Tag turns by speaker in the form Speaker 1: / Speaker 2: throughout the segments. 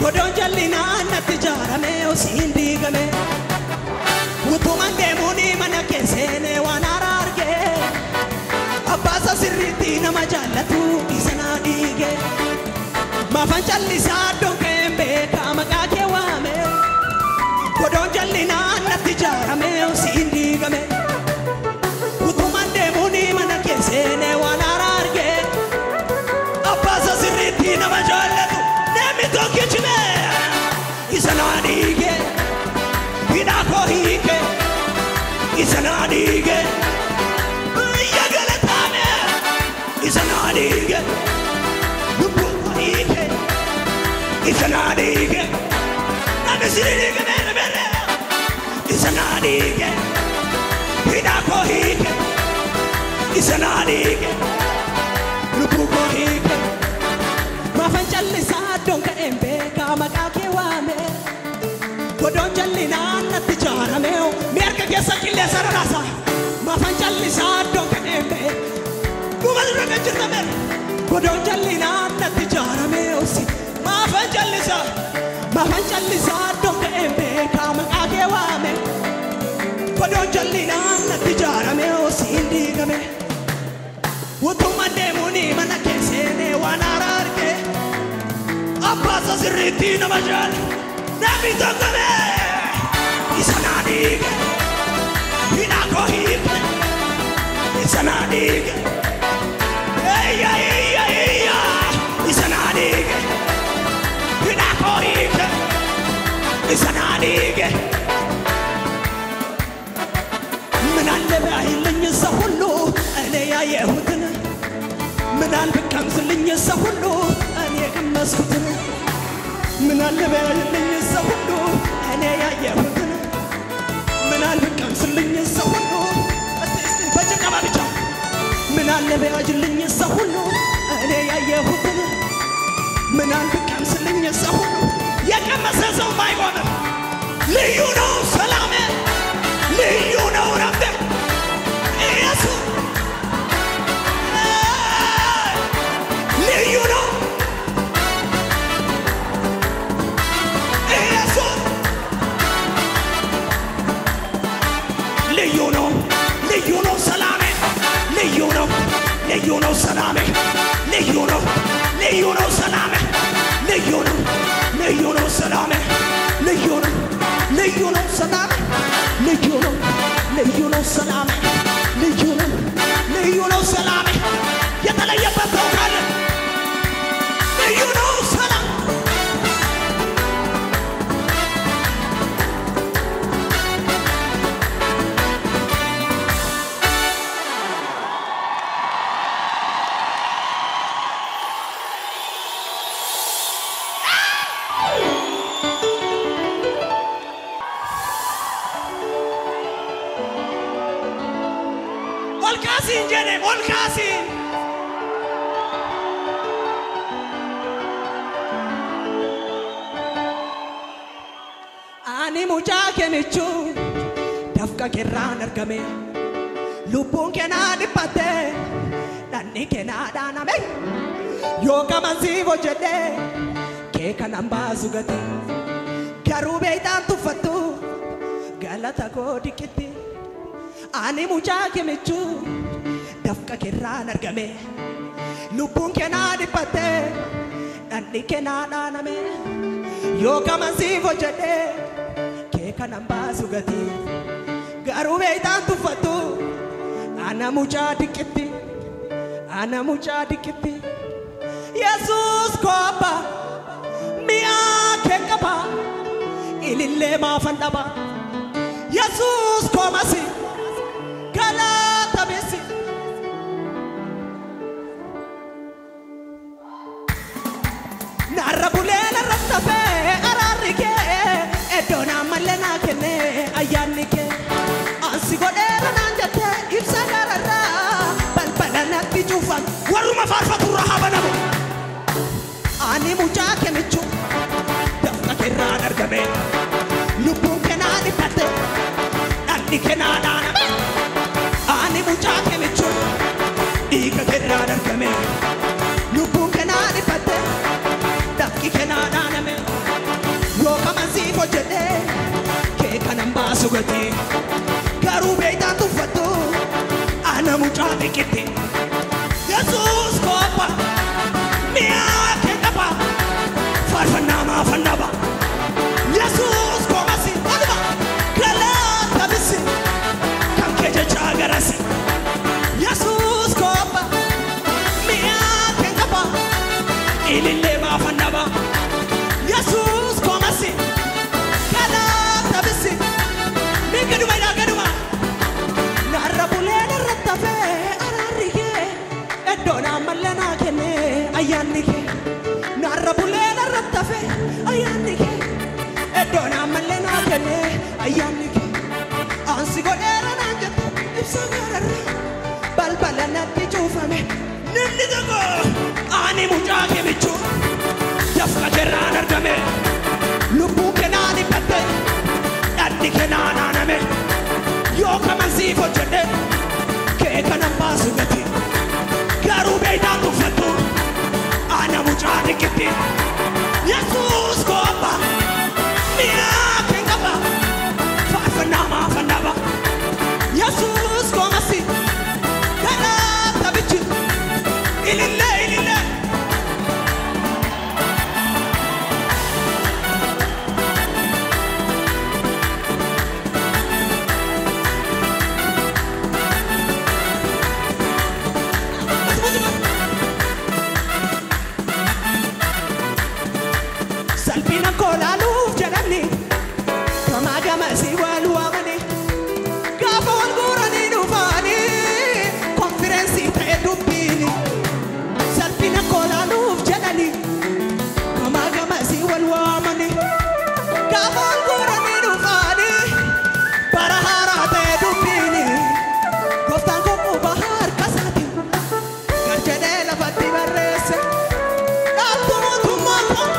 Speaker 1: Kodon jalina natijarame osindigame Utumande muni manakesene wanararge Abasa sirriti namajallatu isanadige Mafanchalisa donkembe kamakake wame Kodon jalina natijarame osindigame Utumande muni manakesene wanararge Abasa sirriti namajallatu Tokichme isanadige Hinakohike isanadige Yagalatame isanadige Nukuhike isanadige Namisirige mere mere isanadige Hinakohike isanadige Nukuhike Mafanchalisa donka embe kamakake wame Kodon jallina natijarame merka kesa kille sarasa Mafanchalisa donka embe Kumadura kajirame Kodon jallina natijarame osi Mafanchalisa donka embe kamakake wame Kodon jallina natijarame osi indigame Utumande muni manakesene wanararke Abasa sirriti namajal Nabi tokame Isanadige Hinakohike Isanadige Eya Isanadige Hinakohike Isanadige Minalle bahilin yasahullu Aleya yehudna Minalle kamzilin yasahullu مسكتنا من اللبال اللي يسوونه أنا يا يهودنا من البكامس اللي يسوونه بجنا ما بيجا من اللبال اللي يسوونه أنا يا يهودنا من البكامس اللي يسوونه يا كم سنة ما يقولنا ليونا سلامة ليونا ربنا يسوع ليونا Leyuno salame, leyuno salame, leyuno salame, leyuno salame, leyuno salame, leyuno salame, leyuno salame, ya te la lleva tocar, leyuno salame. Olkasin jenem, olkasin. Ani mucha kemichu, dafka keran argame. Lupun kena dipate, dani kena daname. Yoga manzi vojede, ke kanamba zugati. Karube tantu fatu, galata ko dikiti. Ani mucha kemichu, dafka keran argame. Lupun kena dipate, dani kena daname. Yoga manzi vojede, ke kanamba zugati. Garube tantu fatu, ana mucha dikiti. Jesus kopa, mia kekapa, ilille ma fandaba. Jesus komasi, kala tabisi. Narabule naratape ararike, edona malena cufan waruma farfatu rahabanamu ani mucaa kemichu dafqa kerraa dargame lubbuu kenaa dhiphate dhalli kenaa dhaaname ani mucaa kemichu dhiiga kerraa dargame lubbuu kenaa dhiphate dafqi kenaa dhaaname yoo kamansiif hojjedhe kee kanan baasu gatii garuu beeytaan tuffatu ana mucaa xiqqite Yesuus kopha mi'aa kee qaba faarfannaa maafannaba Yesuus kophasi waluma galata bisi kan kee jechaa garasi Yesuus kopha mi'aa kee qaba ilillee maafannaba Yesuus kophasi galata bisi gaduma ila gaduma narabule naratafe ararike edona malena kene ayanike narabule naratafe ayanike edona malena kene ayanike ansi godera nanjat ibsagarara balbalana tichufame nindigo ani mujake michu dafqa kerran argame lubu kenani patte addi kenana name yo kamansiif hojjedhe kee kanan baasu gati garuu beeytaan tuffatu ana mucaa xiqqite Yesuus kopha mi'aa kee qaba faarfannaa maafannaba Yesuus kophasi galata bichi ilillee ilillee salphina kolaaluuf jedhamni gamaa gamasii wal waamani gaafa wal guuranii dhufaani konfireensii ta'e dubbiini salphina kolaaluuf jedhani gamaa gamasii wal waamani gaafa wal guuranii dhufaani bara haaraa ta'e dubbiini gooftaan koo quba harka isaati gar jedhee lafatti barreesse dhaabtu mootummaa koo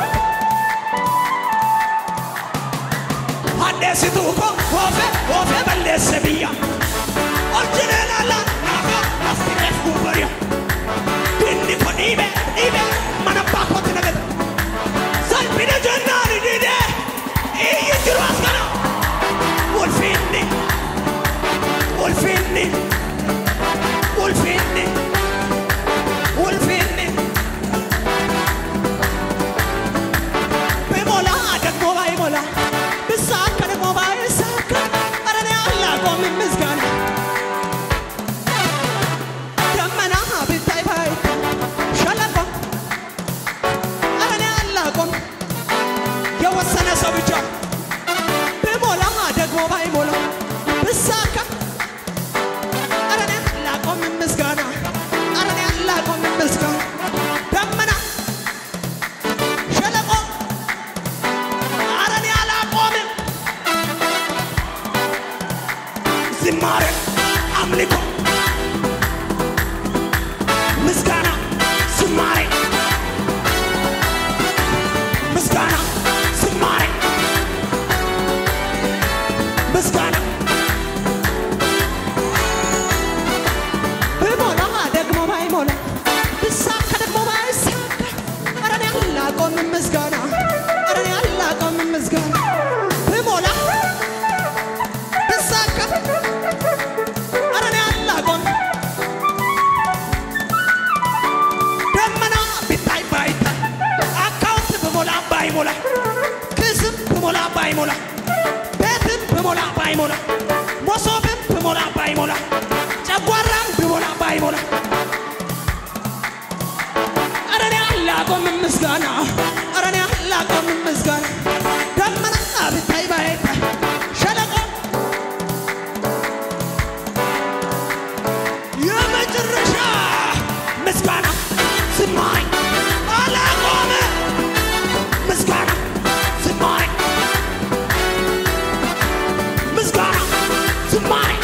Speaker 1: Adesituko, ofe balese via. Origine la nafa, astine fubaria. Quindi con ibe, mana pacco te nagad. Salpine giornali dide, io ti rascano. Wolfini, wolfini, wolfini, wolfini. Bemola, adat mola, mola. Bisaka de mobile saka arane Allah ko min misgana damana bitai bai shalako arane Allah ko ya wasana sabija be mola de mobile mola bisaka arane Allah ko min misgana arane Allah ko min misgana damana shalako arane Allah ko min Zimare, amliko, misgana, zimare, misgana, zimare, misgana. Bemola, degmo bai mola, bisaka degmo bai saka. Arane Allah kon misgana, arane Allah kon misgana. Bemola, bisaka. Arane Allah kon damana bitai baita account bemola bai mola kism bemola bai mola betim bemola bai mola mosobem bemola bai mola jagwaram bemola bai mola arane Allah kon misgana arane Allah kon misgana damana bitai baita shalako የመጨረሻ ምስጋና ስማኝ አላቆመ ምስጋና ስማኝ ምስጋና ስማኝ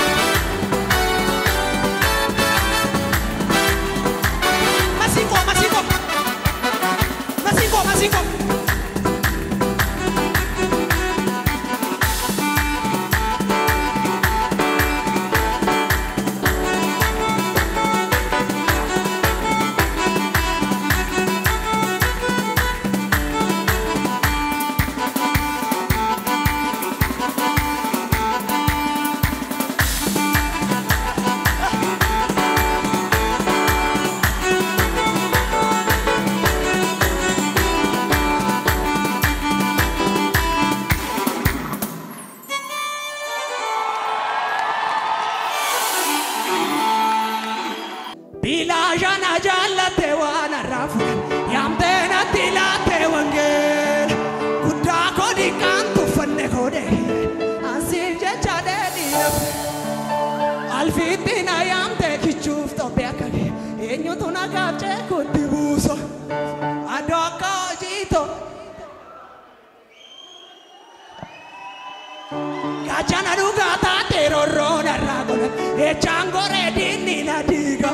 Speaker 1: Gachana dugata terorona ragona e changore dinni na diga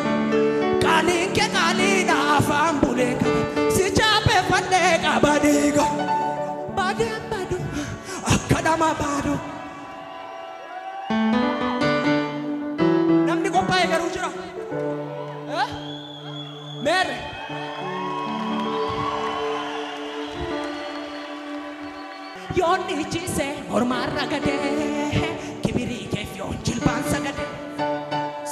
Speaker 1: kalinke kalina afambuleka si chape fandeka badiga badem badu akadama badu namni kompae garu jira mere Yoni chise ormar ragade kibiri ke fion chilban sagade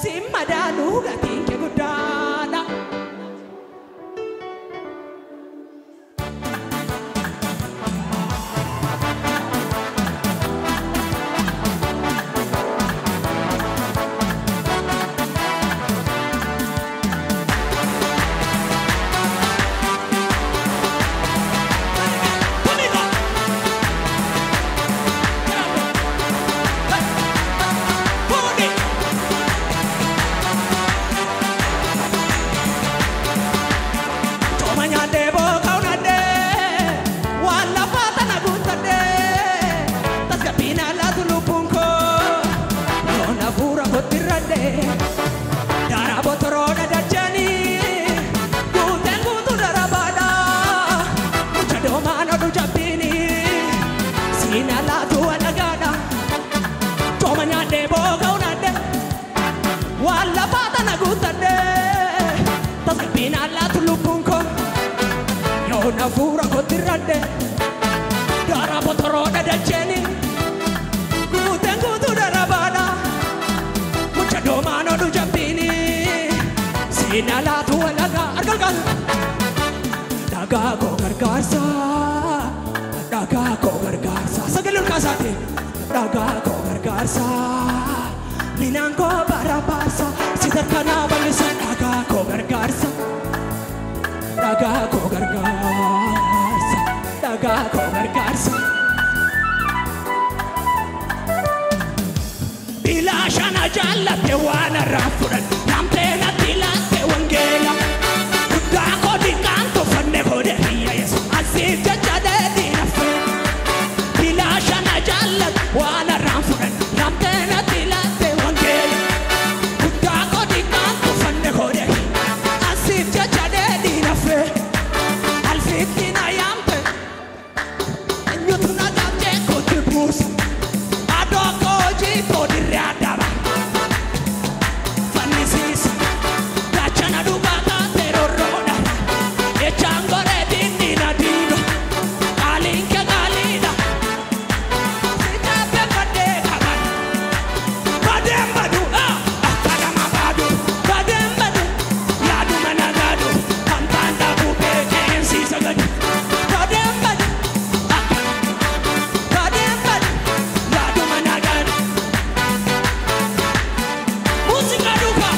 Speaker 1: simmadanu gatin ke gudana Nafura kotirade dara botoro da cheni gutu darabana mucha domano du jampini sinala tu alaga argal daga ko gargarsa sagalul kasate daga ko gargarsa minango barabasa sidarkana balisa daga ko gargarsa daga ko gargarsa bila shana jalla te wana rafuran namtena tilate wangela da ko di canto fanne hode hiya yes asif jajade di nafe bila shana jalla wana rafuran namtena tilate wangela da ko di canto fanne hode asif jajade di nafe alfitina yampe nyutuna date ko te bus adoko ji to di radaba fannisis gachana dubata terorona e changore dinni na digo alinke galida sita pe pade kaban badem badu akadama badu badem badu yadu managadu pantanda bube kensi sagadi badem badu yadu managadu musica duka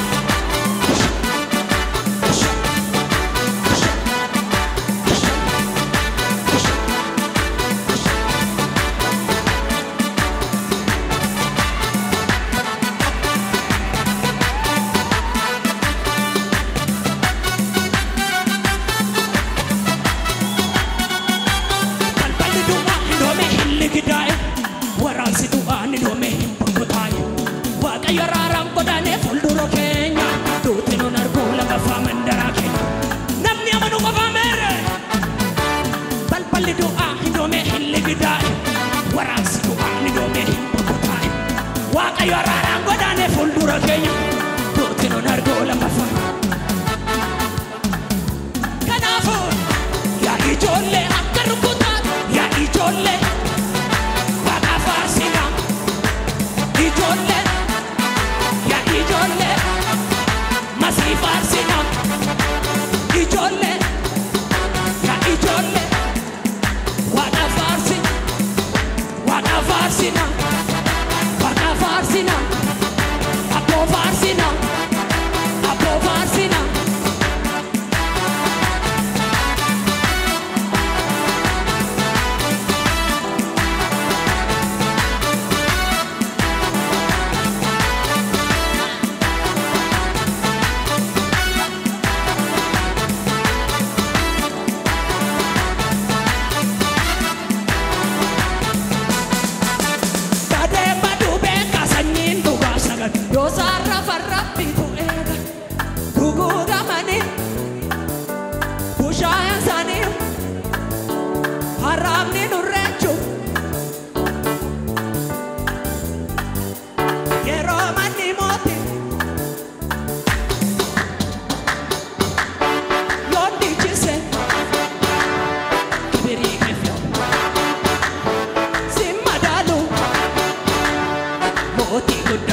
Speaker 1: Palpalli du'a hindome hilli gidai waransi du'a hindome himpungutai Waaqayyo raaraan godhane fuuldura keenya duuti nun arguu lafa faamandara keenya namni amanu qofa meere balballi du'a hindome hilli gidai waransi du'a hindome himpungutai Waaqayyo raaraan godhane fuuldura keenya duuti nun arguu lafa Kanaafuu yaa ijoollee akka rukutaan yaa ijoollee waaqa faarsinaa ijoollee yaa ijoollee masii faarsinaa ijoollee yaa ijoollee waaqa faarsinaa waaqa faarsinaa waaqa faarsinaa abboo faarsinaa abboo faarsinaa
Speaker 2: ኦቲ ጉድ